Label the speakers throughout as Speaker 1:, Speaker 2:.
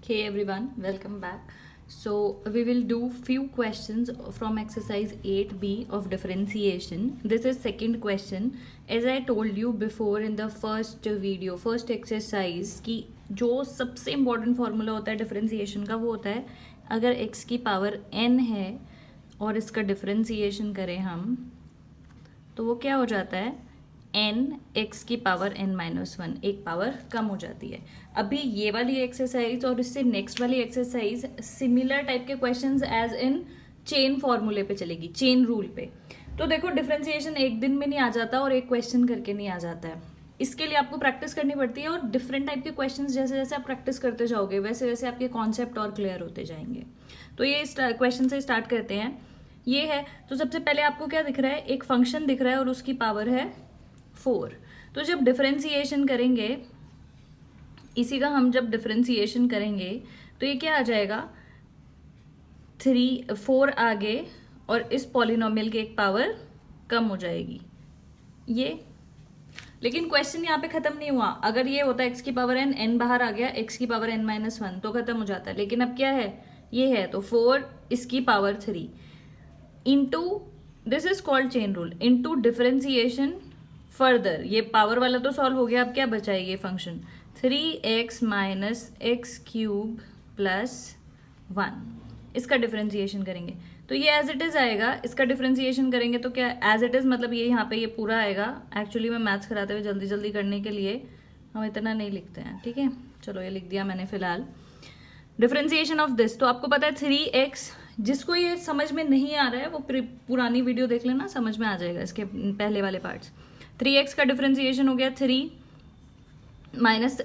Speaker 1: Hey everyone, welcome back. So we will do few questions from exercise 8b of differentiation. This is second question. As I told you before in the first video, first exercise कि जो सबसे important formula होता है differentiation का वो होता है अगर x की पावर n है और इसका डिफरेंशिएशन करें हम तो वो क्या हो जाता है n x की पावर n-1 एक पावर कम हो जाती है. अभी ये वाली एक्सरसाइज और इससे नेक्स्ट वाली एक्सरसाइज सिमिलर टाइप के क्वेश्चंस एज इन चेन फॉर्मूले पे चलेगी, चेन रूल पे. तो देखो डिफरेंशिएशन एक दिन में नहीं आ जाता और एक क्वेश्चन करके नहीं आ जाता है. इसके लिए आपको प्रैक्टिस करनी पड़ती है और डिफरेंट टाइप के क्वेश्चंस जैसे जैसे आप प्रैक्टिस करते जाओगे वैसे वैसे आपके कॉन्सेप्ट और क्लियर होते जाएंगे. तो ये क्वेश्चन से स्टार्ट करते हैं. ये है तो सबसे पहले आपको क्या दिख रहा है, एक फंक्शन दिख रहा है और उसकी पावर है 4. तो जब डिफरेंशिएशन करेंगे, इसी का हम जब डिफरेंशिएशन करेंगे तो ये क्या आ जाएगा 4 आगे और इस पॉलिनोमियल की एक पावर कम हो जाएगी ये. लेकिन क्वेश्चन यहाँ पे खत्म नहीं हुआ. अगर ये होता है x की पावर n बाहर आ गया, x की पावर n-1 तो खत्म हो जाता है. लेकिन अब क्या है, ये है तो 4 इसकी power 3 into, this is called chain rule, into differentiation further. ये पावर वाला तो सॉल्व हो गया. अब क्या बचा है ये function 3x minus x cube plus 1. इसका डिफरेंशिएशन करेंगे तो ये एज इट इज आएगा. इसका डिफरेंशिएशन करेंगे तो क्या एज इट इज मतलब ये यहाँ पे ये पूरा आएगा. एक्चुअली मैं मैथ्स कराते हुए जल्दी जल्दी करने के लिए हम इतना नहीं लिखते हैं, ठीक है. चलो ये लिख दिया मैंने फिलहाल. डिफरेंशिएशन ऑफ दिस, तो आपको पता है 3x. जिसको ये समझ में नहीं आ रहा है वो पुरानी वीडियो देख लेना, समझ में आ जाएगा इसके पहले वाले पार्ट्स. 3x का डिफरेंशिएशन हो गया 3 माइनस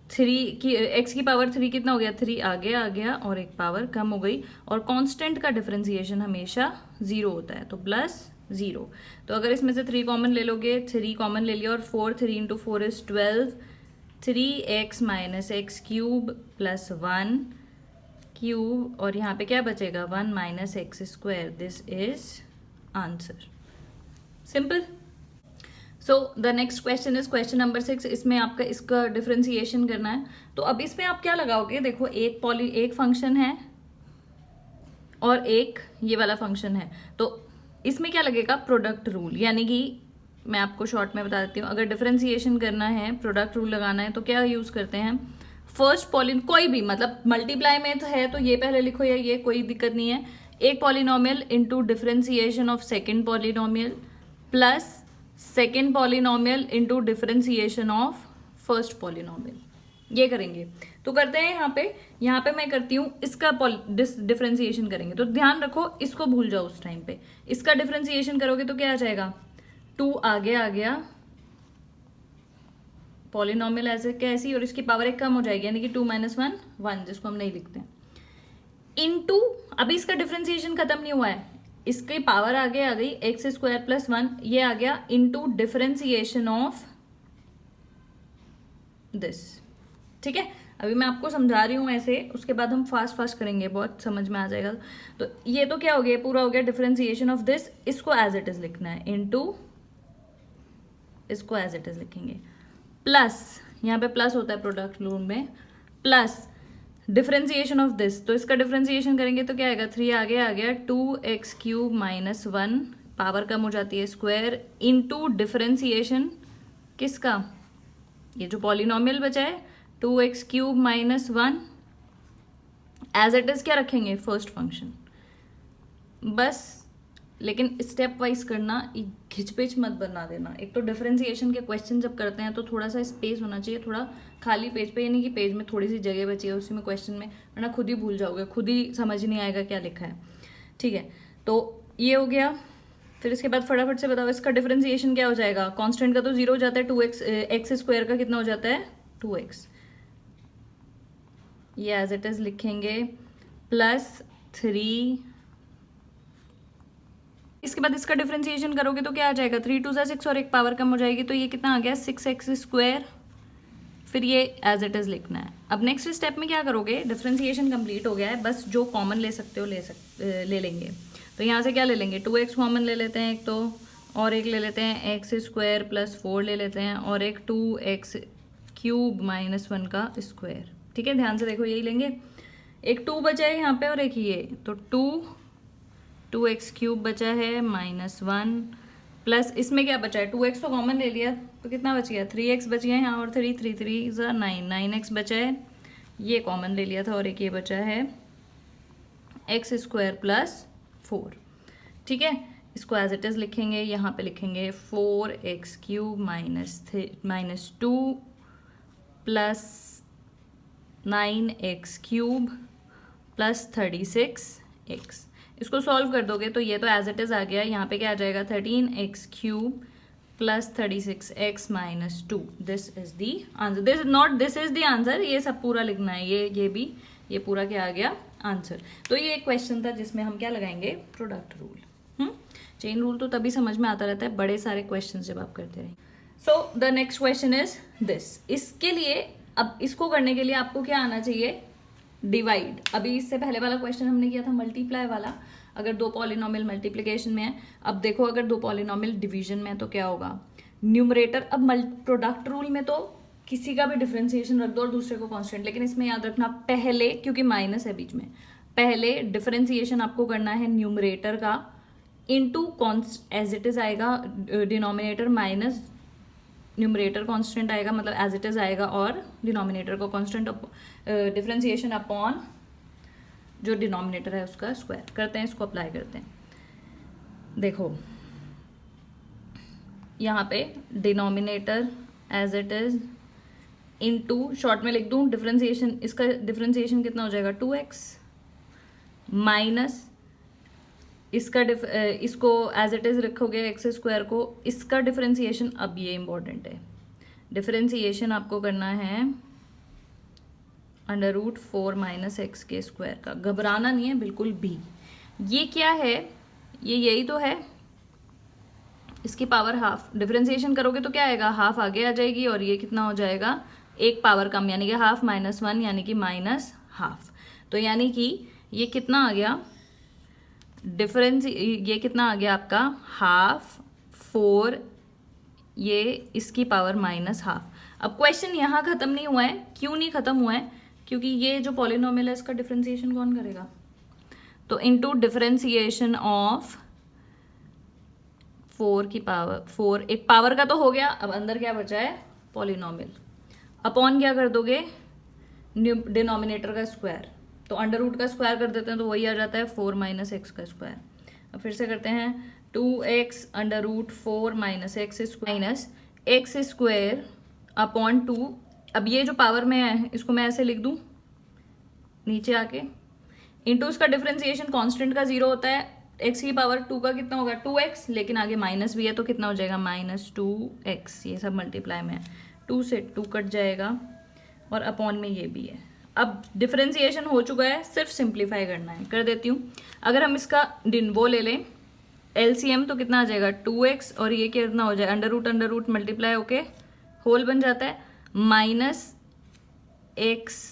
Speaker 1: 3 की x की पावर 3 कितना हो गया 3 आगे आ गया और एक पावर कम हो गई. और कांस्टेंट का डिफरेंशिएशन हमेशा 0 होता है तो प्लस 0. तो अगर इसमें से 3 कॉमन ले लोगे, 3 कॉमन ले लिया और 3 into 4 is 12. 3x minus x cube plus 1 cube और यहाँ पे क्या बचेगा 1 minus x square. This is answer. Simple. So the next question is question number 6. इसमें आपका इसका डिफरेंशिएशन करना है. तो अब इसमें आप क्या लगाओगे, देखो एक फंक्शन है और एक ये वाला फंक्शन है. तो इसमें क्या लगेगा प्रोडक्ट रूल, यानी कि मैं आपको शॉर्ट में बता देती हूँ. अगर डिफरेंशिएशन करना है, प्रोडक्ट रूल लगाना है तो क्या यूज करते हैं, फर्स्ट पॉलिन कोई भी मतलब मल्टीप्लाई में तो है तो ये पहले लिखो या ये कोई दिक्कत नहीं है. एक polynomial into differentiation of second polynomial plus second polynomial into differentiation of first polynomial. ये करेंगे तो करते हैं यहाँ पे मैं करती हूँ इसका डिफरेंशिएशन करेंगे. तो ध्यान रखो इसको भूल जाओ उस टाइम पे. इसका डिफरेंशिएशन करोगे तो क्या आ जाएगा 2 आगे आ गया पॉलिनोमियल ऐसे कैसी और इसकी पावर एक कम हो जाएगी यानी कि 2 माइनस 1 1 जिसको हम नहीं लिखते इंटू. अभी इसका डिफरेंशिएशन खत्म नहीं हुआ है, इसकी पावर आगे आ गई एक्स स्क्वायर प्लस 1 ये आ गया इंटू डिफरेंशिएशन ऑफ दिस. ठीक है. अभी मैं आपको समझा रही हूं ऐसे, उसके बाद हम फास्ट फास्ट करेंगे, बहुत समझ में आ जाएगा. तो ये तो क्या हो गया, पूरा हो गया डिफरेंशिएशन ऑफ दिस. इसको एज इट इज लिखना है इंटू, इसको एज इट इज लिखेंगे प्लस, यहाँ पे प्लस होता है प्रोडक्ट रूल में, प्लस डिफरेंशिएशन ऑफ दिस. तो इसका डिफरेंशिएशन करेंगे तो क्या आएगा 3 आगे आ गया 2x क्यूब माइनस 1 पावर कम हो जाती है स्क्वायर इंटू डिफरेंशिएशन किसका, ये जो पॉलिनोमियल बचा है 2x cube minus 1 as it is क्या रखेंगे फर्स्ट फंक्शन बस. लेकिन स्टेप वाइज करना, खिचपिच मत बना देना. एक तो डिफरेंशिएशन के क्वेश्चन जब करते हैं तो थोड़ा सा स्पेस होना चाहिए, थोड़ा खाली पेज पे, यानी कि पेज में थोड़ी सी जगह बची है उसी में क्वेश्चन में, वरना खुद ही भूल जाओगे, खुद ही समझ नहीं आएगा क्या लिखा है. ठीक है. तो ये हो गया. फिर इसके बाद फटाफट से बताओ इसका डिफरेंशिएशन क्या हो जाएगा. कॉन्स्टेंट का तो 0 हो जाता है, 2x एक्स स्क्वायर का कितना हो जाता है 2x. ये एज इट इज लिखेंगे प्लस 3. इसके बाद इसका डिफरेंशिएशन करोगे तो क्या आ जाएगा 3 2 6 और एक पावर कम हो जाएगी तो ये कितना आ गया 6x स्क्वायर. फिर ये एज इट इज लिखना है. अब नेक्स्ट स्टेप में क्या करोगे, डिफरेंशिएशन कंप्लीट हो गया है, बस जो कॉमन ले सकते हो ले लेंगे. तो यहाँ से क्या ले लेंगे 2x कॉमन ले लेते हैं एक तो, और एक ले लेते हैं एक्स स्क्वायर प्लस 4 ले लेते हैं, और एक 2x क्यूब माइनस 1 का स्क्वायर. ठीक है, ध्यान से देखो, यही लेंगे। एक 2 बचा है यहाँ पे और एक ये, तो 2x³ बचा है -1 प्लस इसमें क्या बचा है 2x तो कॉमन ले लिया, तो कितना बच गया 3x बच गया यहाँ, और 3 3 3 9x बचा है, ये कॉमन ले लिया था, और एक ये बचा है x² + 4। ठीक है, इसको एज इट इज लिखेंगे, यहाँ पे लिखेंगे 4x³ -2 plus 9x³ plus 36x। इसको सॉल्व कर दोगे तो ये तो एज इट इज आ गया, यहाँ पे क्या आ जाएगा 13x³ plus 36x -2। This is the answer, this is the answer, ये सब पूरा लिखना है, ये भी, ये पूरा क्या आ गया आंसर। तो ये एक क्वेश्चन था जिसमें हम क्या लगाएंगे, प्रोडक्ट रूल। चेन रूल तो तभी समझ में आता रहता है बड़े सारे क्वेश्चन जब आप करते रहे। So the next question is this. इसके लिए, अब इसको करने के लिए आपको क्या आना चाहिए, डिवाइड। अभी इससे पहले वाला क्वेश्चन हमने किया था मल्टीप्लाई वाला, अगर दो पॉलिनोमियल मल्टीप्लिकेशन में है। अब देखो अगर दो पॉलिनोमियल डिवीजन में है तो क्या होगा, न्यूमरेटर। अब प्रोडक्ट रूल में तो किसी का भी डिफरेंशिएशन रख दो और दूसरे को कांस्टेंट, लेकिन इसमें याद रखना पहले, क्योंकि माइनस है बीच में, पहले डिफरेंशिएशन आपको करना है न्यूमरेटर का इनटू एज इट इज आएगा डिनोमिनेटर माइनस न्यूमरेटर कांस्टेंट आएगा, मतलब एज इट इज आएगा, और डिनोमिनेटर को कांस्टेंट डिफरेंशिएशन अपॉन जो डिनोमिनेटर है उसका स्क्वायर करते हैं। इसको अप्लाई करते हैं। देखो यहाँ पे denominator as it is into, short में लिख दूं डिफरेंशिएशन, इसका डिफरेंशिएशन कितना हो जाएगा 2x माइनस इसका इसको एज इट इज रखोगे x² को, इसका डिफरेंशिएशन, अब ये इंपॉर्टेंट है, डिफरेंशिएशन आपको करना है √4 - x² का। घबराना नहीं है बिल्कुल भी। ये क्या है, ये यही तो है, इसकी पावर हाफ। डिफरेंशिएशन करोगे तो क्या आएगा, हाफ आगे आ जाएगी, और ये कितना हो जाएगा, एक पावर कम, यानी कि हाफ -1 यानी कि -1/2। तो यानी कि ये कितना आ गया डिफरेंस, ये कितना आ गया आपका 1/2, ये इसकी पावर -1/2। अब क्वेश्चन यहाँ खत्म नहीं हुआ है। क्यों नहीं खत्म हुआ है, क्योंकि ये जो पॉलिनोमियल है इसका डिफरेंशिएशन कौन करेगा, तो इनटू डिफरेंशिएशन ऑफ 4 की पावर 4, एक पावर का तो हो गया, अब अंदर क्या बचा है पॉलिनोमियल, अपॉन क्या कर दोगे डिनोमिनेटर का स्क्वायर, तो अंडर रूट का स्क्वायर कर देते हैं तो वही आ जाता है 4 - x²। अब फिर से करते हैं 2x √4 - x² अपॉन 2। अब ये जो पावर में है इसको मैं ऐसे लिख दूं नीचे आके, इंटू इसका डिफरेंशिएशन कांस्टेंट का 0 होता है, x की पावर 2 का कितना होगा 2x, लेकिन आगे माइनस भी है तो कितना हो जाएगा -2x। ये सब मल्टीप्लाई में है, 2 से 2 कट जाएगा, और अपॉन में ये भी है। अब डिफरेंशिएशन हो चुका है, सिर्फ सिंप्लीफाई करना है, कर देती हूँ। अगर हम इसका वो ले लें LCM तो कितना आ जाएगा 2x, और ये कितना हो जाए अंडर रूट मल्टीप्लाई होके होल बन जाता है -x,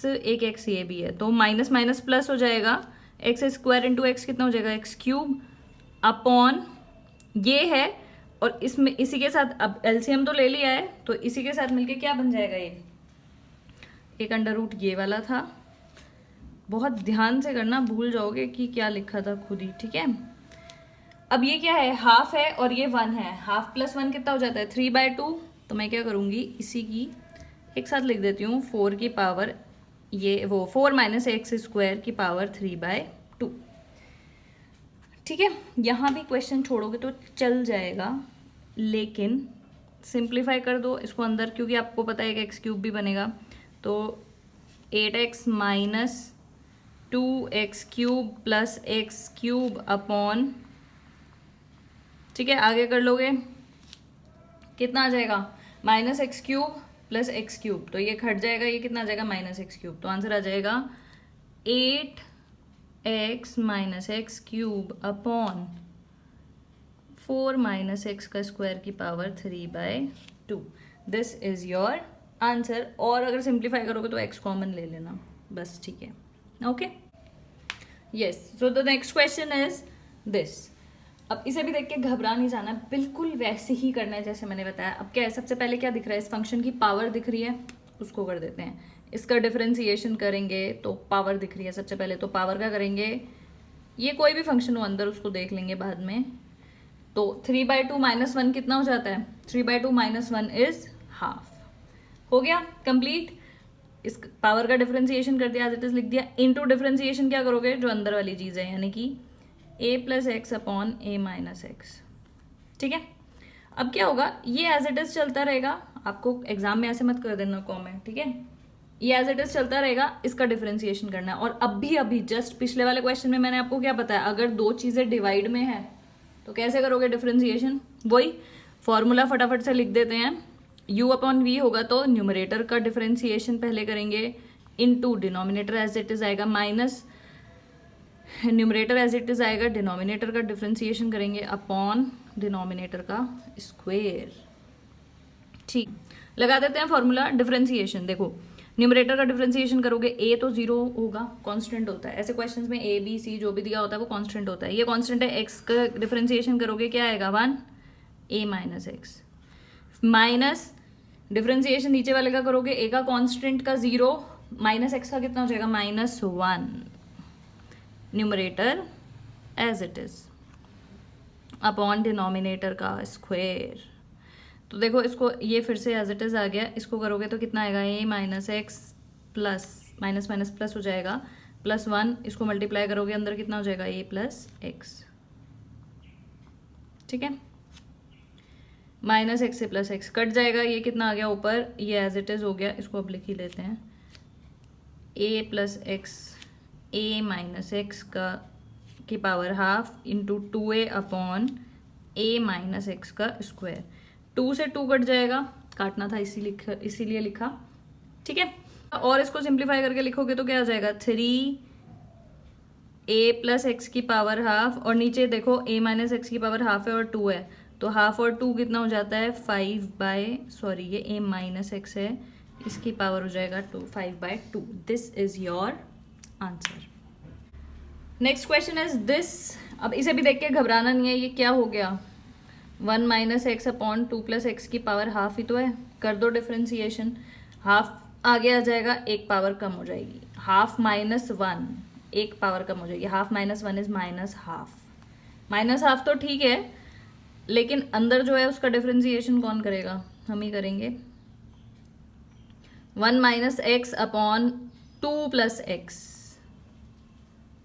Speaker 1: एक x ये भी है, तो माइनस माइनस प्लस हो जाएगा, x² इंटू x कितना हो जाएगा x³ अपॉन ये है, और इसमें इसी के साथ अब LCM तो ले लिया है, तो इसी के साथ मिलके क्या बन जाएगा, ये एक अंडर रूट ये वाला था। बहुत ध्यान से करना, भूल जाओगे कि क्या लिखा था खुद ही, ठीक है। अब ये क्या है, हाफ है और ये 1 है, हाफ प्लस 1 कितना हो जाता है 3/2। तो मैं क्या करूँगी, इसी की एक साथ लिख देती हूँ 4 की पावर, ये वो 4 - x² की पावर 3/2। ठीक है, यहाँ भी क्वेश्चन छोड़ोगे तो चल जाएगा, लेकिन सिंप्लीफाई कर दो इसको अंदर, क्योंकठीक आपको पता है कि x³ भी बनेगा, तो 8x - 2x³ plus x³ upon, ठीक है आगे कर लोगे कितना आ जाएगा -x³ प्लस x³, तो ये घट जाएगा, ये कितना आ जाएगा -x³, तो आंसर आ जाएगा 8x - x³ अपॉन 4 - x² की power 3/2। This is your answer. और अगर सिंप्लीफाई करोगे तो x कॉमन ले लेना बस, ठीक है, okay. Yes, so the next question is this. अब इसे भी देख के घबरा नहीं जाना, बिल्कुल वैसे ही करना है जैसे मैंने बताया। अब क्या है, सबसे पहले क्या दिख रहा है, इस फंक्शन की पावर दिख रही है, उसको कर देते हैं इसका डिफरेंशिएशन करेंगे तो पावर दिख रही है सबसे पहले, तो पावर का करेंगे, ये कोई भी फंक्शन हो अंदर उसको देख लेंगे बाद में। तो 3/2 -1 कितना हो जाता है? 3/2 -1 इज हाफ। हो गया कंप्लीट। इस पावर का डिफरेंशिएशन कर दिया, एज इट इज लिख दिया। इनटू डिफरेंशिएशन क्या करोगे? जो अंदर वाली चीज है, यानी कि a + x upon a - x। ठीक है, अब क्या होगा, ये एज इट इज चलता रहेगा। आपको एग्जाम में ऐसे मत कर देना कॉमेंट, ठीक है? ये एज इट इज चलता रहेगा, इसका डिफरेंशिएशन करना है। और अभी जस्ट पिछले वाले क्वेश्चन में मैंने आपको क्या बताया, अगर दो चीजें डिवाइड में है तो कैसे करोगे डिफरेंशिएशन? वही फॉर्मूला फटाफट से लिख देते हैं। u/v होगा तो न्यूमरेटर का डिफरेंशिएशन पहले करेंगे, into denominator as it is आएगा, minus numerator as it is आएगा, डिनोमिनेटर का डिफरेंशिएशन करेंगे अपॉन डिनोमिनेटर का स्क्वायर। ठीक, लगा देते हैं फॉर्मूला डिफरेंशिएशन। देखो न्यूमरेटर का डिफरेंशिएशन करोगे, a तो 0 होगा, कांस्टेंट होता है। ऐसे क्वेश्चंस में a b c जो भी दिया होता है वो कांस्टेंट होता है। ये कांस्टेंट है, x का डिफरेंशिएशन करोगे क्या आएगा? 1 a - x, माइनस डिफरेंशिएशन नीचे वाले का करोगे, a का कांस्टेंट का 0 माइनस x का कितना हो जाएगा? -1, numerator as it is upon denominator का स्क्वायर। तो देखो इसको, ये फिर से एज इट इज आ गया, इसको करोगे तो कितना आएगा? a - x plus minus minus plus हो जाएगा, +1, इसको मल्टीप्लाई करोगे अंदर कितना हो जाएगा? a + x। ठीक है, -x से +x कट जाएगा, ये कितना आ गया ऊपर? ये एज इट इज हो गया, इसको अब लिख ही लेते हैं, a + x a - x का की power half into 2a upon a - x का स्क्वायर। 2 से 2 कट जाएगा, काटना था इसीलिए लिखा। ठीक है, और इसको सिंप्लीफाई करके लिखोगे तो क्या हो जाएगा? 3a + x की पावर हाफ, और नीचे देखो a - x की पावर हाफ है और 2 है, तो हाफ और 2 कितना हो जाता है? 5/, ये a - x है, इसकी पावर हो जाएगा 5/2। This is your answer. Next question is this. अब इसे भी देख के घबराना नहीं है, ये क्या हो गया? 1 - x अपॉन 2 + x की पावर हाफ ही तो है। कर दो डिफरेंशिएशन, हाफ आगे आ जाएगा, एक पावर कम हो जाएगी, हाफ -1, एक पावर कम हो जाएगी, हाफ -1 इज -हाफ। -हाफ तो ठीक है, लेकिन अंदर जो है उसका डिफरेंशिएशन कौन करेगा? हम ही करेंगे। 1 - x अपॉन 2 + x,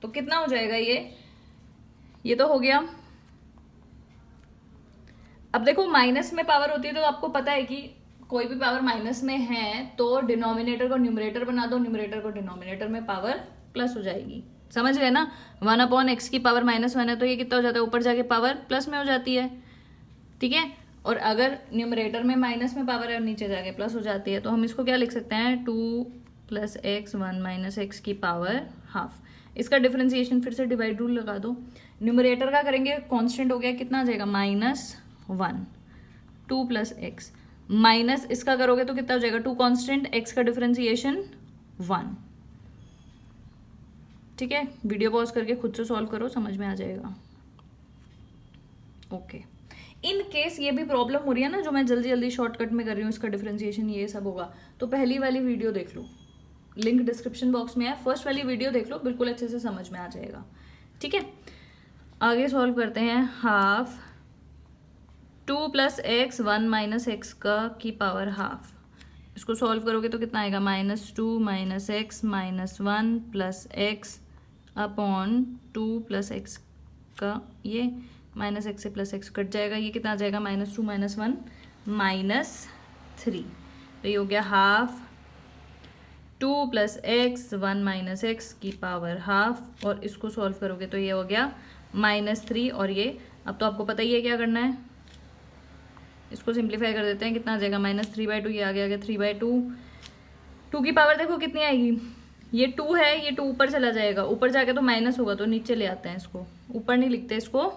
Speaker 1: तो कितना हो जाएगा? ये तो हो गया। अब देखो माइनस में पावर होती है तो आपको पता है कि कोई भी पावर माइनस में है तो डिनोमिनेटर को न्यूमरेटर बना दो, न्यूमरेटर को डिनोमिनेटर में पावर प्लस हो जाएगी। समझ गए ना? 1/x की पावर -1 है तो ये कितना हो जाता है? ऊपर जाके पावर प्लस में हो जाती है। ठीक है, और अगर न्यूमरेटर में माइनस में पावर है और नीचे जाके प्लस हो जाती है, तो हम इसको क्या लिख सकते हैं? 2 + x 1 - x की पावर हाफ। इसका डिफरेंशिएशन फिर से डिवाइड रूल लगा दो। न्यूमरेटर का करेंगे, कांस्टेंट हो गया, कितना आ जाएगा? -1, 2 + x, माइनस इसका करोगे तो कितना हो जाएगा? 2 कांस्टेंट, x का डिफरेंशिएशन 1। ठीक है, वीडियो पॉज करके खुद से सॉल्व करो, समझ में आ जाएगा। ओके, इन केस ये भी प्रॉब्लम हो रही है ना, जो मैं जल्दी जल्दी शॉर्टकट में कर रही हूँ, इसका डिफरेंशिएशन ये सब होगा, तो पहली वाली वीडियो देख लो, लिंक डिस्क्रिप्शन बॉक्स में है, फर्स्ट वाली वीडियो देख लो, बिल्कुल अच्छे से समझ में आ जाएगा। ठीक है, आगे सॉल्व करते हैं। हाफ 2 + x 1 - x का की पावर हाफ, इसको सॉल्व करोगे तो कितना आएगा? -2 - x -1 + x अपॉन 2 + x का, ये -x से +x कट जाएगा, ये कितना आ जाएगा? -2 - 1 -3, तो ये हो गया हाफ 2 + x 1 - x की पावर हाफ, और इसको सॉल्व करोगे तो ये हो गया -3, और ये अब तो आपको पता ही है क्या करना है, इसको सिंप्लीफाई कर देते हैं, कितना आ जाएगा? -3/2, ये आगे आ गया 3/2। 2 की पावर देखो कितनी आएगी, ये 2 है, ये 2 ऊपर चला जाएगा, ऊपर जाके तो माइनस होगा, तो नीचे ले आते हैं इसको, ऊपर नहीं लिखते, इसको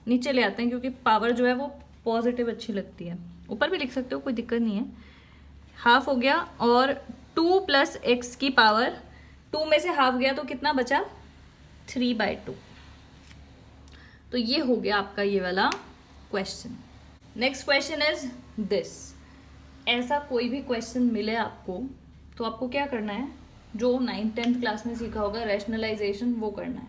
Speaker 1: नीचे ले आते हैं, क्योंकि पावर जो है वो पॉजिटिव अच्छी लगती है। ऊपर भी लिख सकते हो, कोई दिक्कत नहीं है। हाफ हो गया, और 2 + x की पावर, 2 में से हाफ गया तो कितना बचा? 3/2। तो ये हो गया आपका ये वाला question. Next question is this. ऐसा कोई भी क्वेश्चन मिले आपको तो आपको क्या करना है, जो 9th-10th क्लास में सीखा होगा रैशनलाइजेशन, वो करना है।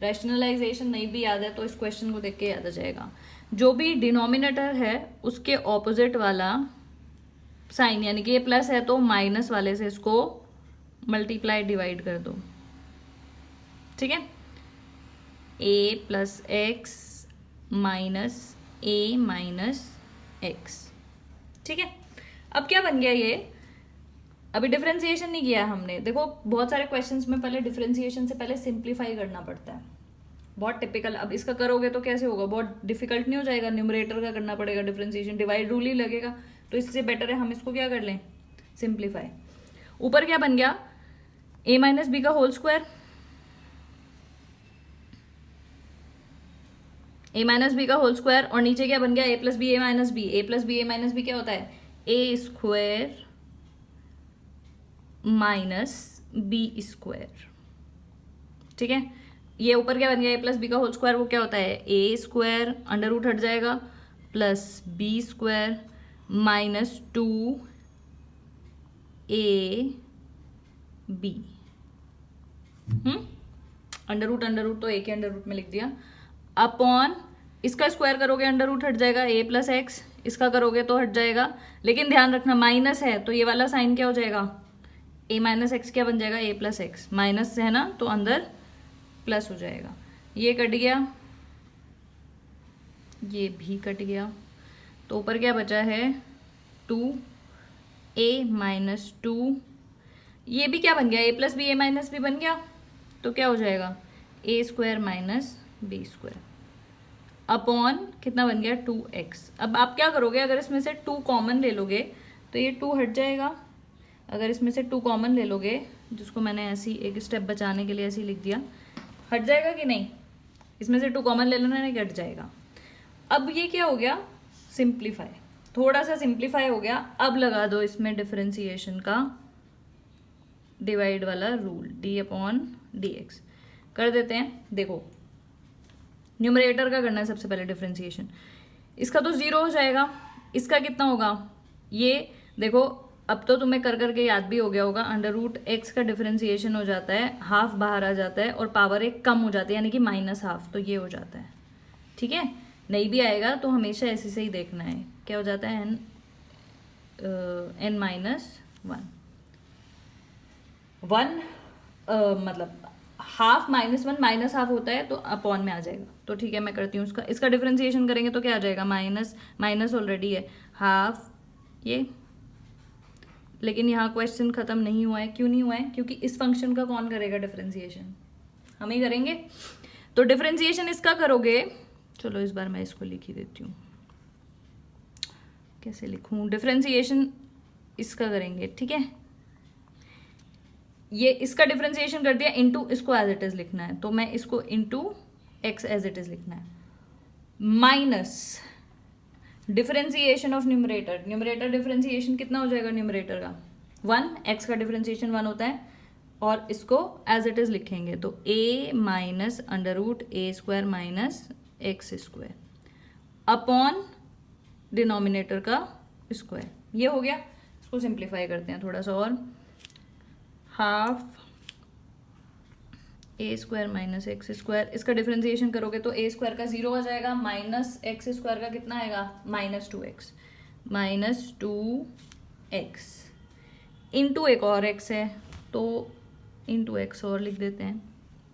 Speaker 1: रैशनलाइजेशन नहीं भी याद है तो इस क्वेश्चन को देख के याद आ जाएगा। जो भी डिनोमिनेटर है उसके ऑपोजिट वाला साइन, यानी कि ये प्लस है तो माइनस वाले से इसको मल्टीप्लाई डिवाइड कर दो, ठीक है। a plus x minus a minus x, ठीक है। अब क्या बन गया ये, अभी डिफरेंशिएशन नहीं किया हमने। देखो बहुत सारे क्वेश्चंस में पहले डिफरेंशिएशन से पहले सिंप्लीफाई करना पड़ता है, बहुत टिपिकल। अब इसका करोगे तो कैसे होगा, बहुत डिफिकल्ट नहीं हो जाएगा, न्यूमरेटर का करना पड़ेगा डिफरेंशिएशन, डिवाइड रूल ही लगेगा। तो इससे बेटर है हम इसको क्या कर लें, सिंप्लीफाई। ऊपर क्या बन गया, a माइनस बी का whole square, a minus B का होल स्क्वायर, और नीचे क्या बन गया, a plus B A minus B. A plus B A minus B क्या होता है, a square minus B square, ठीक है। ये ऊपर क्या बन गया, a प्लस बी का होल स्क्वायर, वो क्या होता है a स्क्वायर, अंडर रूट हट जाएगा, plus B square minus 2ab, under root तो a के अंडर रूट में लिख दिया, अपॉन इसका स्क्वायर करोगे अंडर रूट हट जाएगा, a प्लस एक्स, इसका करोगे तो हट जाएगा। लेकिन ध्यान रखना माइनस है तो ये वाला साइन क्या हो जाएगा, a माइनस एक्स क्या बन जाएगा, a प्लस एक्स, माइनस है ना तो अंदर प्लस हो जाएगा। ये कट गया, ये भी कट गया, तो ऊपर क्या बचा है 2a माइनस 2, ये भी क्या बन गया, a plus B A minus B बन गया, तो क्या हो जाएगा a square minus B square, upon कितना बन गया 2x। अब आप क्या करोगे, अगर इसमें से 2 कॉमन ले लोगे तो ये 2 हट जाएगा। अगर इसमें से 2 कॉमन ले लोगे, जिसको मैंने ऐसी एक स्टेप बचाने के लिए ऐसे लिख दिया, हट जाएगा कि नहीं, इसमें से 2 कॉमन ले लेना, नहीं हट जाएगा। अब ये क्या हो गया, सिंप्लीफाई, थोड़ा सा सिंप्लीफाई हो गया। अब लगा दो इसमें डिफरेंशिएशन का डिवाइड वाला rule, d upon D x कर देते हैं। देखो न्यूमरेटर का करना है सबसे पहले डिफरेंशिएशन, इसका तो 0 हो जाएगा, इसका कितना होगा, ये देखो अब तो तुम्हें कर करके याद भी हो गया होगा, अंडर रूट एक्स का डिफरेंशिएशन हो जाता है, हाफ बाहर आ जाता है और पावर एक कम हो जाती है, यानी कि माइनस हाफ, तो ये हो जाता है, ठीक है। नहीं भी आएगा तो हमेशा ऐसे से ही देखना है, क्या हो जाता है n माइनस 1, मतलब हाफ -1 माइनस हाफ होता है तो अपॉन में आ जाएगा। तो ठीक है मैं करती हूँ इसका डिफरेंशिएशन करेंगे तो क्या आ जाएगा, माइनस ऑलरेडी है हाफ ये, लेकिन यहाँ क्वेश्चन खत्म नहीं हुआ है। क्यों नहीं हुआ है, क्योंकि इस फंक्शन का कौन करेगा डिफरेंशिएशन, हम ही करेंगे। तो डिफरेंशिएशन इसका करोगे, चलो इस बार मैं इसको लिख ही देती हूँ, कैसे लिखूँ, डिफरेंशिएशन इसका करेंगे, ठीक है। ये इसका डिफरेंशिएशन कर दिया, इनटू इसको एज इट इज लिखना है, तो मैं इसको into X as it is लिखना है, minus differentiation of numerator, numerator differentiation कितना हो जाएगा न्यूमरेटर का 1, एक्स का डिफरेंशिएशन 1 होता है, और इसको एज इट इज लिखेंगे तो a minus under root A square minus x square upon denominator का स्क्वायर, ये हो गया। इसको सिंप्लीफाई करते हैं थोड़ा सा और, हाफ ए स्क्वायर माइनस एक्स स्क्वायर, इसका डिफरेंशिएशन करोगे तो ए स्क्वायर का 0 आ जाएगा, माइनस एक्स स्क्वायर का कितना आएगा -2x, -2x इंटू एक और x है तो इंटू एक्स और लिख देते हैं,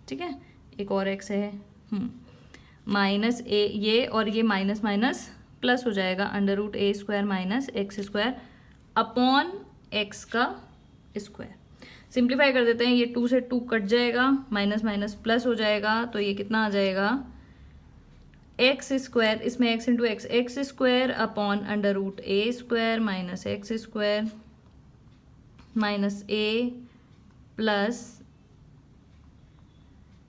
Speaker 1: ठीक है, एक और x है, माइनस ए, ये और ये माइनस माइनस प्लस हो जाएगा, अंडर रूट ए square minus x square upon x का स्क्वायर। सिंप्लीफाई कर देते हैं, ये 2 से 2 कट जाएगा, माइनस माइनस प्लस हो जाएगा, तो ये कितना आ जाएगा एक्स स्क्वायर, इसमें x into x, x square upon under root A square minus x square minus a plus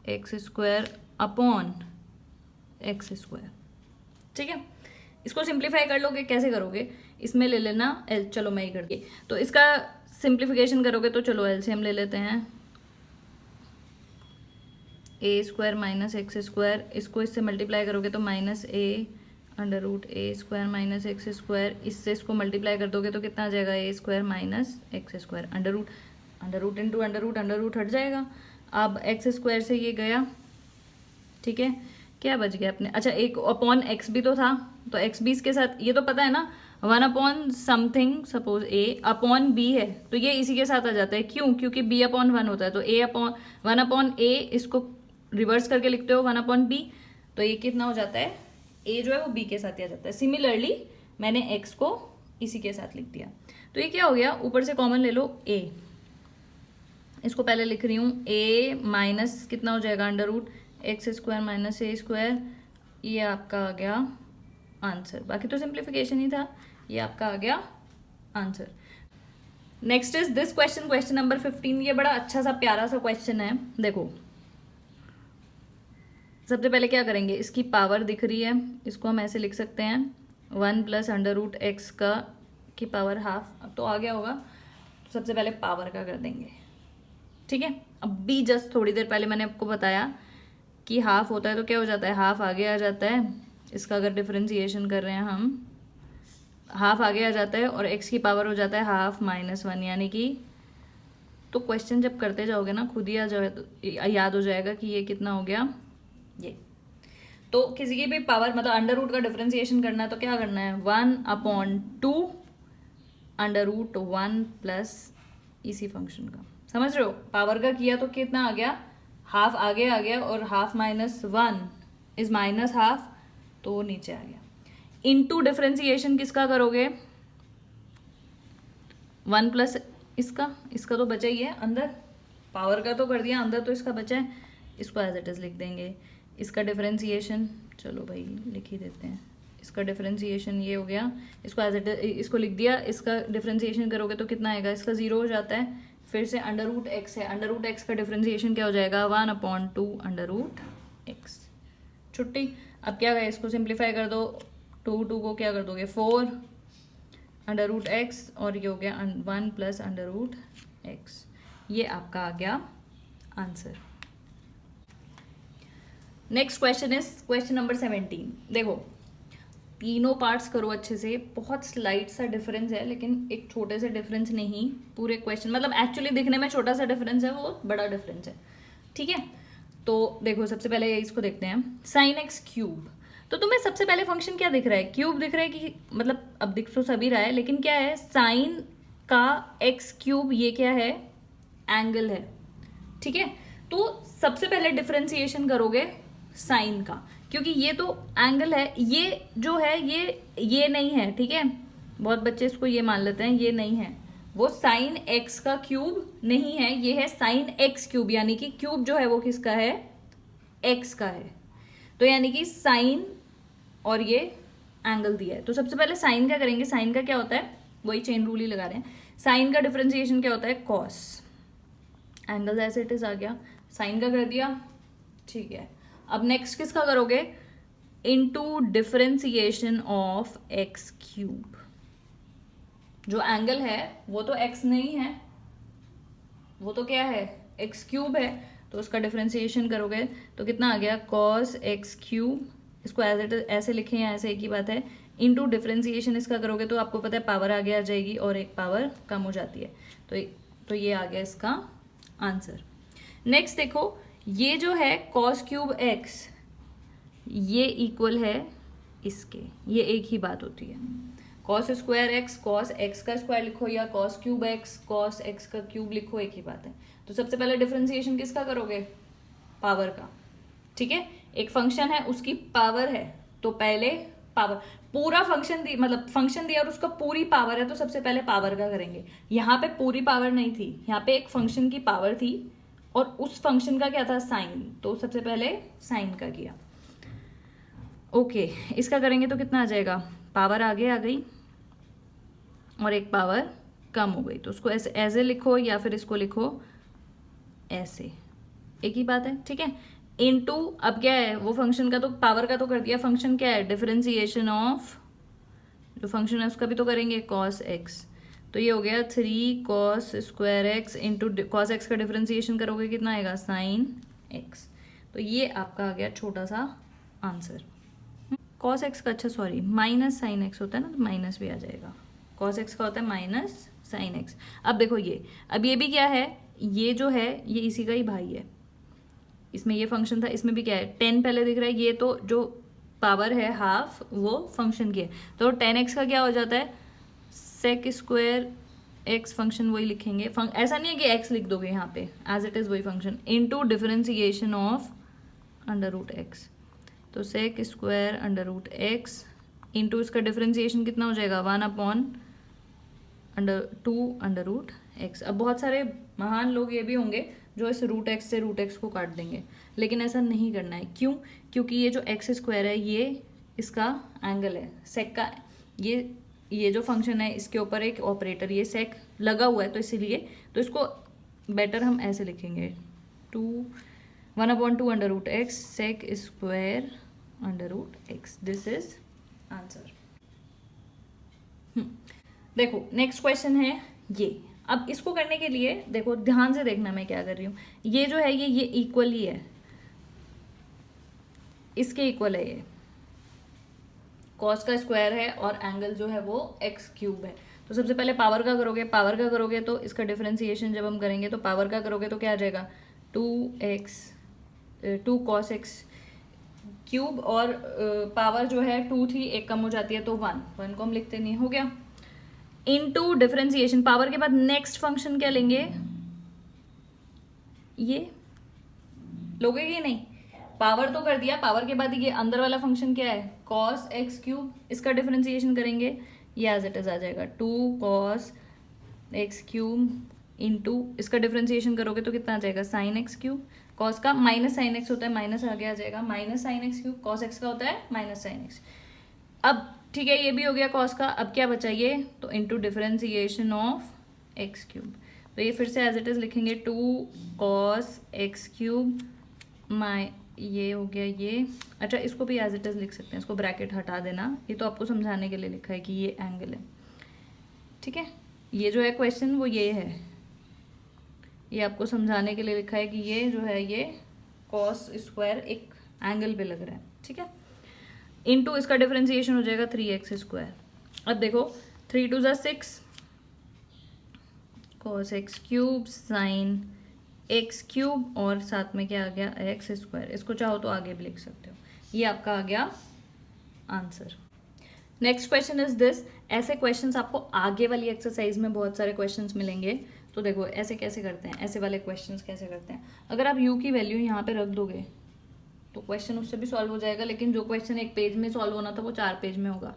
Speaker 1: x square upon x square, ठीक है। इसको सिंप्लीफाई कर लोगे, कैसे करोगे, इसमें ले लेना एल, चलो मैं ही करती, तो इसका सिंप्लीफिकेशन करोगे तो चलो एलसीएम ले लेते हैं, a square minus x square, इसको इससे मल्टीप्लाई करोगे तो -a under root A square minus x square, इससे इसको मल्टीप्लाई कर दोगे तो कितना आ जाएगा, a square minus x square, under root into under root हट जाएगा। अब एक्स स्क्वायर से ये गया, ठीक है, क्या बच गया अपने, अच्छा एक अपॉन एक्स भी तो था, तो एक्स भी इसके साथ, ये तो पता है ना, 1 अपॉन समथिंग सपोज ए अपॉन बी है, तो ये इसी के साथ आ जाता है, क्यों, क्योंकि बी अपॉन 1 होता है, तो ए अपॉन 1 अपॉन ए, इसको रिवर्स करके लिखते हो 1 अपॉन बी, तो ये कितना हो जाता है, ए जो है वो बी के साथ ही आ जाता है। सिमिलरली मैंने एक्स को इसी के साथ लिख दिया, तो ये क्या हो गया, ऊपर से कॉमन ले लो ए, इसको पहले लिख रही हूँ, ए माइनस कितना हो जाएगा, under root x square minus a square, ये आपका आ गया आंसर। बाकी तो सिंप्लीफिकेशन ही था, ये आपका आ गया answer. Next is this question, question number 15। ये बड़ा अच्छा सा प्यारा सा क्वेश्चन है। देखो सबसे पहले क्या करेंगे, इसकी पावर दिख रही है, इसको हम ऐसे लिख सकते हैं 1 प्लस अंडर रूट एक्स का की पावर हाफ, अब तो आ गया होगा, तो सबसे पहले पावर का कर देंगे, ठीक है। अब भी जस्ट थोड़ी देर पहले मैंने आपको बताया कि हाफ होता है तो क्या हो जाता है, हाफ आगे आ जाता है, इसका अगर डिफरेंशिएशन कर रहे हैं हम, हाफ आगे आ जाता है और एक्स की पावर हो जाता है हाफ माइनस 1, यानी कि, तो क्वेश्चन जब करते जाओगे ना खुद ही आ जाए, तो याद हो जाएगा कि ये कितना हो गया, ये। तो किसी की भी पावर मतलब अंडर रूट का डिफरेंशिएशन करना है तो क्या करना है, 1/2 अंडर रूट 1 प्लस इसी फंक्शन का, समझ रहे हो, पावर का किया तो कितना आ गया, हाफ आगे आ गया, और half minus 1 is minus half, तो वो नीचे आ गया। इनटू डिफरेंशिएशन किसका करोगे, 1 प्लस इसका तो बचा ही है अंदर, पावर का तो कर दिया, अंदर तो इसका बचा है, इसको एज इट इज लिख देंगे। इसका डिफरेंशिएशन, चलो भाई लिख ही देते हैं, इसका डिफरेंशिएशन ये हो गया, इसको एज इट इसको लिख दिया, इसका डिफरेंशिएशन करोगे तो कितना आएगा, इसका 0 हो जाता है, फिर से अंडर रूट एक्स है, अंडर रूट एक्स का डिफरेंशिएशन क्या हो जाएगा, 1/2 अंडर रूट एक्स, छुट्टी। अब क्या है, इसको सिंप्लीफाई कर दो, 2 को क्या कर दोगे 4 अंडर रूट एक्स, और ये हो गया 1 प्लस अंडर रूट एक्स, ये आपका आ गया answer. Next question is question number 17। देखो तीनों पार्ट्स करो अच्छे से, बहुत स्लाइट सा डिफरेंस है, लेकिन एक छोटे से डिफरेंस नहीं, पूरे क्वेश्चन मतलब एक्चुअली दिखने में छोटा सा डिफरेंस है, वो बड़ा डिफरेंस है, ठीक है। तो देखो सबसे पहले इसको देखते हैं, साइन एक्स क्यूब, तो तुम्हें सबसे पहले फंक्शन क्या दिख रहा है, क्यूब दिख रहा है, कि मतलब अब दिख तो सभी रहा है, लेकिन क्या है, साइन का एक्स क्यूब, ये क्या है, एंगल है, ठीक है। तो सबसे पहले डिफरेंशिएशन करोगे साइन का, क्योंकि ये तो एंगल है, ये जो है ये नहीं है, ठीक है, बहुत बच्चे इसको ये मान लेते हैं, ये नहीं है, वो साइन एक्स का क्यूब नहीं है, ये है साइन एक्स क्यूब, यानी कि क्यूब जो है वो किसका है, एक्स का है, तो यानी कि साइन और ये एंगल दिया है, तो सबसे पहले साइन का करेंगे। साइन का क्या होता है, वही चेन रूल ही लगा रहे हैं, साइन का डिफरेंशिएशन क्या होता है, कॉस, एंगल ऐसे इट इज आ गया, साइन का कर दिया, ठीक है। अब नेक्स्ट किसका करोगे, into differentiation of x cube, जो एंगल है वो तो एक्स नहीं है, वो तो क्या है, एक्स क्यूब है, तो उसका डिफरेंशिएशन करोगे तो कितना आ गया, कॉस एक्स क्यूब, इसको एज इट ऐसे लिखें या ऐसे एक ही बात है, इनटू डिफरेंशिएशन इसका करोगे तो आपको पता है पावर आगे आ जाएगी और एक पावर कम हो जाती है, तो ये आ गया इसका आंसर। नेक्स्ट देखो, ये जो है कॉस क्यूब एक्स, ये इक्वल है इसके, ये एक ही बात होती है, cos square x, cos x का स्क्वायर लिखो या cos cube x, cos x का क्यूब लिखो, एक ही बात है। तो सबसे पहले डिफरेंशिएशन किसका करोगे, पावर का, ठीक है, एक फंक्शन है उसकी पावर है, तो पहले पावर, पूरा फंक्शन दी मतलब फंक्शन दिया और उसका पूरी पावर है, तो सबसे पहले पावर का करेंगे। यहाँ पे पूरी पावर नहीं थी, यहाँ पे एक फंक्शन की पावर थी और उस फंक्शन का क्या था, साइन, तो सबसे पहले साइन का किया, ओके। इसका करेंगे तो कितना आ जाएगा, पावर आगे आ गई और एक पावर कम हो गई, तो उसको ऐसे ऐसे लिखो या फिर इसको लिखो ऐसे, एक ही बात है, ठीक है। इनटू अब क्या है, वो फंक्शन का तो पावर का तो कर दिया, फंक्शन क्या है, डिफरेंशिएशन ऑफ, जो फंक्शन है उसका भी तो करेंगे, कॉस एक्स, तो ये हो गया 3 cos square x into cos x का डिफरेंशिएशन करोगे कितना आएगा, साइन एक्स, तो ये आपका आ गया छोटा सा आंसर। कॉस एक्स का, अच्छा सॉरी माइनस साइन एक्स होता है ना, तो माइनस भी आ जाएगा। कॉस एक्स का होता है माइनस साइन एक्स। अब देखो ये, अब ये भी क्या है, ये जो है ये इसी का ही भाई है। इसमें ये फंक्शन था, इसमें भी क्या है 10 पहले दिख रहा है, ये तो जो पावर है हाफ वो फंक्शन की है, तो 10x का क्या हो जाता है सेक स्क्वायर एक्स, फंक्शन वही लिखेंगे। ऐसा नहीं है कि x लिख दोगे यहाँ पे, एज इट इज वही function, into differentiation of under root x. तो sec square under root x into इसका डिफरेंशिएशन कितना हो जाएगा 1/2 अंडर रूट एक्स। अब बहुत सारे महान लोग ये भी होंगे जो इस रूट एक्स से रूट एक्स को काट देंगे, लेकिन ऐसा नहीं करना है। क्यों? क्योंकि ये जो एक्स स्क्वायर है ये इसका एंगल है, सेक का। ये जो फंक्शन है इसके ऊपर एक ऑपरेटर ये सेक लगा हुआ है, तो इसीलिए तो इसको बेटर हम ऐसे लिखेंगे 1/2 under root X sec square under root X. This is answer. देखो नेक्स्ट क्वेश्चन है ये। अब इसको करने के लिए देखो ध्यान से देखना मैं क्या कर रही हूँ। ये जो है ये इक्वल ही है, इसके इक्वल है ये, कॉस का स्क्वायर है और एंगल जो है वो एक्स क्यूब है। तो सबसे पहले पावर का करोगे, पावर का करोगे तो इसका डिफरेंशिएशन जब हम करेंगे तो पावर का करोगे तो क्या आ जाएगा 2 कॉस एक्स क्यूब, और पावर जो है 2 थी, एक कम हो जाती है तो 1 को हम लिखते नहीं, हो गया। इनटू डिफरेंशिएशन, पावर के बाद नेक्स्ट फंक्शन क्या लेंगे, ये लोगे कि नहीं, पावर तो कर दिया, पावर के बाद ये अंदर वाला फंक्शन क्या है कॉस एक्स क्यूब, इसका डिफरेंशिएशन करेंगे ये एज इट इज आ जाएगा 2 कॉस एक्स क्यूब इंटू इसका डिफरेंशिएशन करोगे तो कितना आ जाएगा साइन एक्स क्यूब। कॉस का माइनस साइन एक्स होता है, माइनस आगे आ जाएगा minus sine x cube, cos x का होता है माइनस साइन एक्स। अब ठीक है ये भी हो गया कॉस का, अब क्या बचा ये, तो into differentiation of x cube, तो ये फिर से एज इट इज लिखेंगे 2 कॉस एक्स क्यूब ये हो गया ये। अच्छा इसको भी एज इट इज लिख सकते हैं, इसको ब्रैकेट हटा देना, ये तो आपको समझाने के लिए लिखा है कि ये एंगल है, ठीक है। ये जो है क्वेश्चन वो ये है, ये आपको समझाने के लिए लिखा है कि ये जो है ये कॉस स्क्वायर एक एंगल पे लग रहा है, ठीक है। इनटू इसका डिफरेंशिएशन हो जाएगा 3x स्क्वायर। अब देखो 3 2 = 6 cos x cube sine x cube और साथ में क्या आ गया एक्स स्क्वायर। इसको चाहो तो आगे भी लिख सकते हो, ये आपका आ गया answer. Next question is this. ऐसे क्वेश्चंस आपको आगे वाली एक्सरसाइज में बहुत सारे क्वेश्चंस मिलेंगे। तो देखो ऐसे कैसे करते हैं, ऐसे वाले क्वेश्चंस कैसे करते हैं। अगर आप u की वैल्यू यहाँ पे रख दोगे तो क्वेश्चन उससे भी सॉल्व हो जाएगा, लेकिन जो क्वेश्चन एक पेज में सॉल्व होना था वो 4 पेज में होगा।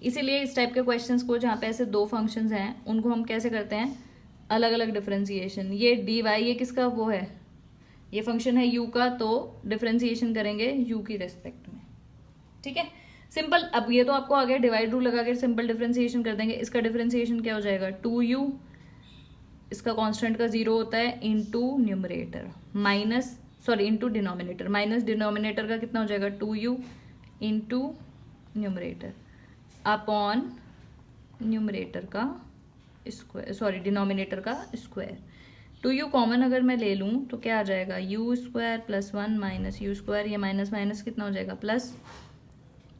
Speaker 1: इसीलिए इस टाइप के क्वेश्चंस को जहाँ पे ऐसे 2 फंक्शंस हैं उनको हम कैसे करते हैं अलग अलग डिफरेंशिएशन। ये dy ये किसका वो है, ये फंक्शन है u का, तो डिफरेंशिएशन करेंगे u की रेस्पेक्ट में, ठीक है सिंपल। अब ये तो आपको आ गया, डिवाइड रूल लगा के सिंपल डिफरेंशिएशन कर देंगे। इसका डिफरेंशिएशन क्या हो जाएगा 2u, इसका कांस्टेंट का 0 होता है, into numerator minus into denominator, minus denominator का कितना हो जाएगा 2u into numerator upon numerator का स्क्वायर, डिनोमिनेटर का स्क्वायर। 2u कॉमन अगर मैं ले लूँ तो क्या आ जाएगा u square plus 1 minus u square, ये माइनस माइनस कितना हो जाएगा plus,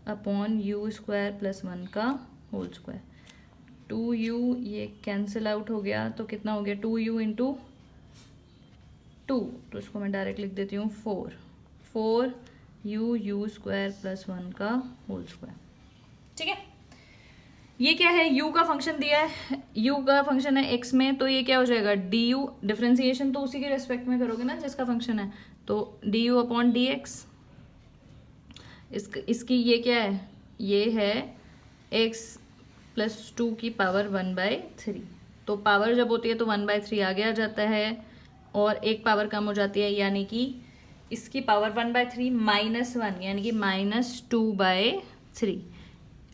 Speaker 1: upon u square plus 1 का होल स्क्वायर। 2u ये कैंसिल आउट हो गया तो कितना हो गया 2u इंटू 2, तो इसको मैं डायरेक्ट लिख देती हूँ 4u स्क्वायर प्लस 1 का होल स्क्वायर, ठीक है। ये क्या है u का फंक्शन दिया है, u का फंक्शन है x में, तो ये क्या हो जाएगा du, डिफरेंशिएशन तो उसी के रेस्पेक्ट में करोगे ना जिसका फंक्शन है, तो du अपॉन dx। इसकी ये क्या है, ये है x प्लस 2 की पावर 1/3। तो पावर जब होती है तो 1/3 आगे आ जाता है और एक पावर कम हो जाती है, यानी कि इसकी पावर 1/3 -1 यानी कि -2/3।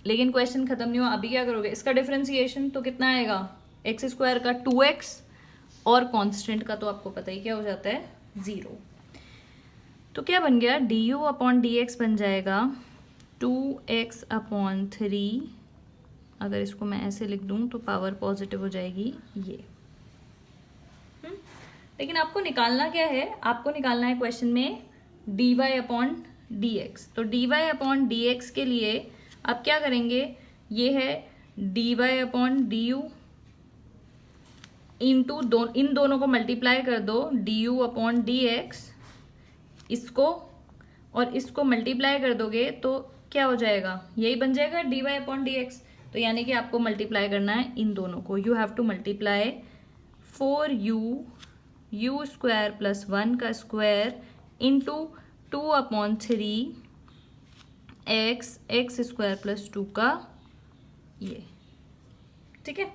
Speaker 1: लेकिन क्वेश्चन खत्म नहीं हुआ, अभी क्या करोगे इसका डिफरेंशिएशन, तो कितना आएगा एक्स स्क्वायर का 2x और कांस्टेंट का तो आपको पता ही क्या हो जाता है 0। तो क्या बन गया du अपॉन dx बन जाएगा 2x अपॉन 3। अगर इसको मैं ऐसे लिख दूं तो पावर पॉजिटिव हो जाएगी ये। लेकिन आपको निकालना क्या है, आपको निकालना है क्वेश्चन में dy अपॉन डी एक्स। तो d Y upon D x के लिए आप क्या करेंगे, ये है d Y upon d u into इन दोनों को मल्टीप्लाई कर दो, d u upon D x, इसको और इसको मल्टीप्लाई कर दोगे तो क्या हो जाएगा, यही बन जाएगा D Y upon D x. तो यानी कि आपको मल्टीप्लाई करना है इन दोनों को, you have to multiply 4u square plus 1 का square into 2/3 x square plus 2 का ये, ठीक है।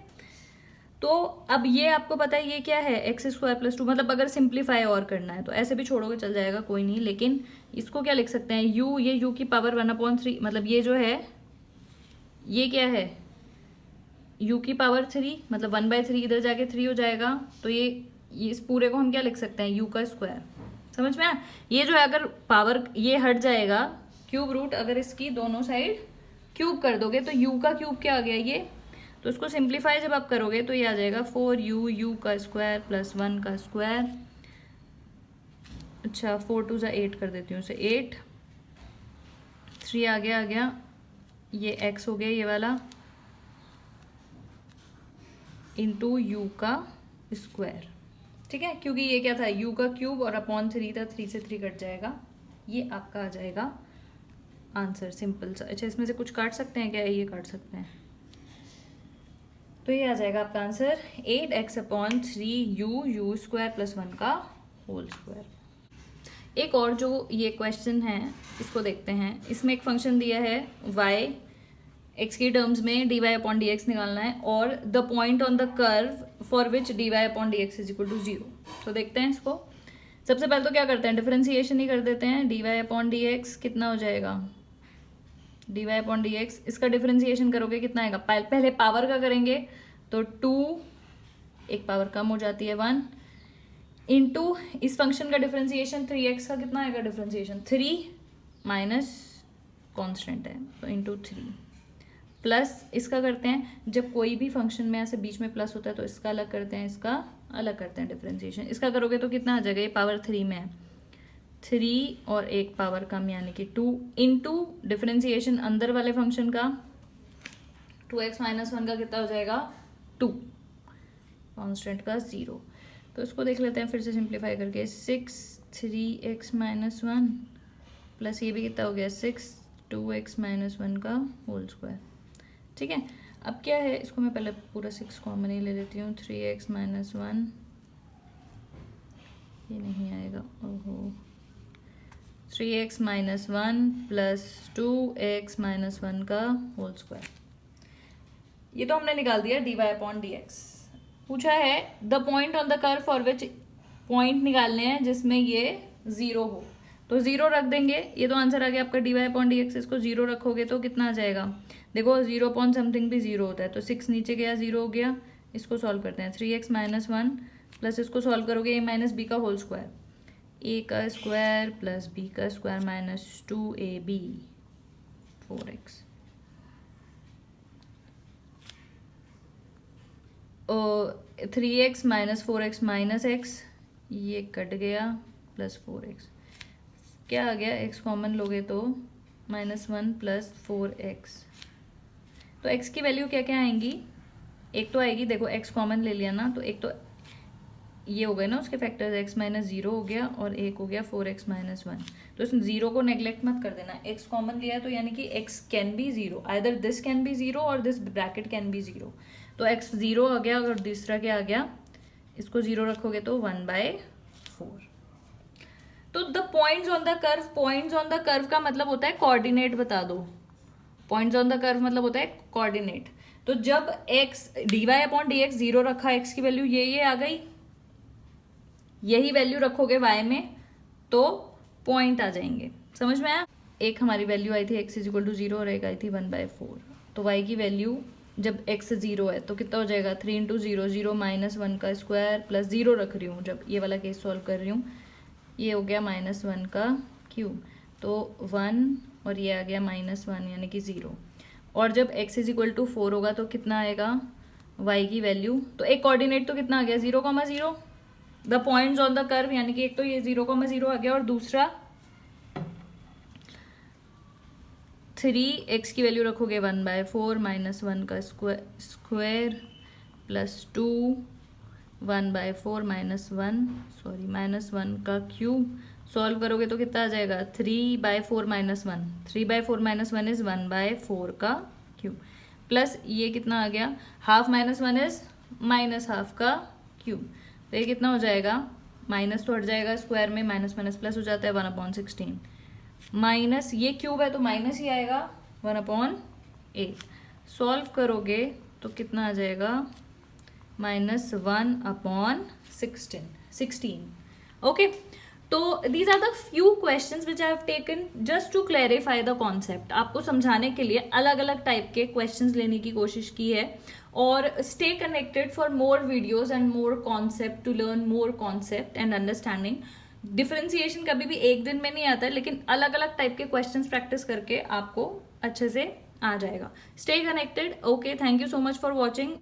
Speaker 1: तो अब ये आपको पता है ये क्या है, एक्स स्क्वायर प्लस 2, मतलब अगर सिंप्लीफाई और करना है तो ऐसे भी छोड़ोगे चल जाएगा, कोई नहीं, लेकिन इसको क्या लिख सकते हैं, u, ये u की पावर 1/3, मतलब ये जो है ये क्या है u की पावर 3, मतलब 1/3 इधर जाके 3 हो जाएगा, तो ये इस पूरे को हम क्या लिख सकते हैं, u का स्क्वायर। समझ में आया? ये जो है अगर पावर ये हट जाएगा, क्यूब रूट अगर इसकी दोनों साइड क्यूब कर दोगे तो u का क्यूब क्या आ गया ये, तो उसको सिंप्लीफाई जब आप करोगे तो ये आ जाएगा 4u का स्क्वायर प्लस 1 का स्क्वायर। अच्छा 4 2 जा 8 कर देती हूँ उसे, 8 3 आ गया ये x हो गया ये वाला इंटू u का स्क्वायर, ठीक है, क्योंकि ये क्या था u का क्यूब और अपॉन 3 था, 3 से 3 कट जाएगा, ये आपका आ जाएगा आंसर, सिंपल सा। अच्छा इसमें से कुछ काट सकते हैं क्या, ये काट सकते हैं, तो ये आ जाएगा आपका आंसर 8x/3u स्क्वायर प्लस 1 का होल स्क्वायर। एक और जो ये क्वेश्चन है इसको देखते हैं, इसमें एक फंक्शन दिया है y, x की टर्म्स में dy अपॉन डी एक्स निकालना है और the point on the curve for which dy upon D X is equal to 0। तो देखते हैं इसको, सबसे पहले तो क्या करते हैं, डिफरेंशिएशन ही कर देते हैं, dy अपॉन डी एक्स कितना हो जाएगा, dy अपॉन डी एक्स, इसका डिफरेंशिएशन करोगे कितना आएगा, पहले पावर का करेंगे तो 2, एक पावर कम हो जाती है 1, इंटू इस फंक्शन का डिफरेंशिएशन 3x का कितना आएगा डिफरेंशिएशन, 3 माइनस कॉन्स्टेंट है तो इंटू 3, प्लस इसका करते हैं, जब कोई भी फंक्शन में ऐसे बीच में प्लस होता है तो इसका अलग करते हैं, इसका अलग करते हैं डिफरेंशिएशन, इसका करोगे तो कितना आ जाएगा, ये पावर 3 में है, 3 और एक पावर कम यानी कि 2 इंटू डिफरेंशिएशन अंदर वाले फंक्शन का 2x माइनस 1 का कितना हो जाएगा 2, कॉन्स्टेंट का 0। तो इसको देख लेते हैं फिर से सिंप्लीफाई करके, 6 3x माइनस 1 प्लस ये भी कितना हो गया 6 2x माइनस 1 का होल स्क्वायर, ठीक है। अब क्या है, इसको मैं पहले पूरा 6 कॉमन ही ले लेती हूँ, 3x माइनस 1, ये नहीं आएगा, ओहो, 3x minus 1 plus 2x minus 1 का होल स्क्वायर, ये तो हमने निकाल दिया dy अपॉन डी एक्स। पूछा है the point on the curve for which, point निकालने हैं जिसमें ये 0 हो, तो 0 रख देंगे, ये तो आंसर आ गया आपका dy अपॉन डी एक्स, इसको 0 रखोगे तो कितना आ जाएगा, देखो 0 अपॉन समथिंग भी 0 होता है, तो 6 नीचे गया 0 हो गया, इसको सॉल्व करते हैं, 3x माइनस 1 प्लस इसको सॉल्व करोगे a माइनस बी का होल स्क्वायर, a का स्क्वायर प्लस b का square minus 2ab 4x, 3x minus 4x minus x, ये कट गया प्लस 4x, क्या आ गया, x कॉमन लोगे तो -1 प्लस 4x, तो x की वैल्यू क्या क्या आएंगी, एक तो आएगी, देखो x कॉमन ले लिया ना, तो एक तो ये हो गए ना उसके फैक्टर्स, x माइनस 0 हो गया और एक हो गया 4x माइनस 1, तो इस 0 को नेग्लेक्ट मत कर देना, x कॉमन लिया तो यानी कि x can be 0, either this can be 0 और दिस ब्रैकेट कैन बी 0, तो x 0 आ गया और दूसरा क्या आ गया, इसको 0 रखोगे तो 1/4। तो the points on the curve, points on the curve का मतलब होता है कोऑर्डिनेट, बता दो, पॉइंट्स ऑन द कर्व मतलब होता है कोऑर्डिनेट, तो जब x dy upon D x 0 रखा, x की वैल्यू ये आ गई, यही वैल्यू रखोगे y में तो पॉइंट आ जाएंगे, समझ में आया। एक हमारी वैल्यू आई थी x इज इक्वल टू 0 और एक आई थी 1/4, तो y की वैल्यू जब x 0 है तो कितना हो जाएगा, 3 इंटू 0 0 माइनस 1 का स्क्वायर प्लस 0 रख रही हूँ, जब ये वाला केस सॉल्व कर रही हूँ, ये हो गया -1 का क्यूब, तो 1 और ये आ गया -1 यानी कि 0, और जब x इज इक्वल टू 4 होगा तो कितना आएगा y की वैल्यू, तो एक कोऑर्डिनेट तो कितना आ गया 0,0, the points on the curve यानी कि एक तो ये 0,0 आ गया और दूसरा 3x की वैल्यू रखोगे 1/4 माइनस 1 का स्क्वायर प्लस 2 1/4 माइनस 1 का क्यूब। सॉल्व करोगे तो कितना आ जाएगा 3/4 माइनस 1, 3/4 माइनस 1 इज 1/4 का क्यूब प्लस ये कितना आ गया half minus 1 is minus half का क्यूब। तो ये कितना हो जाएगा माइनस तो हट जाएगा स्क्वायर में, माइनस माइनस प्लस हो जाता है 1/16 माइनस ये क्यूब है तो माइनस ही आएगा 1/8। सॉल्व करोगे तो कितना आ जाएगा -1/16। ओके, तो these are the few questions which I have taken just to clarify the concept. आपको समझाने के लिए अलग अलग टाइप के क्वेश्चंस लेने की कोशिश की है। और stay connected for more videos and more concept to learn more concept and understanding. Differentiation कभी भी एक दिन में नहीं आता है, लेकिन अलग अलग टाइप के क्वेश्चंस प्रैक्टिस करके आपको अच्छे से आ जाएगा। Stay connected. Okay, thank you so much for watching.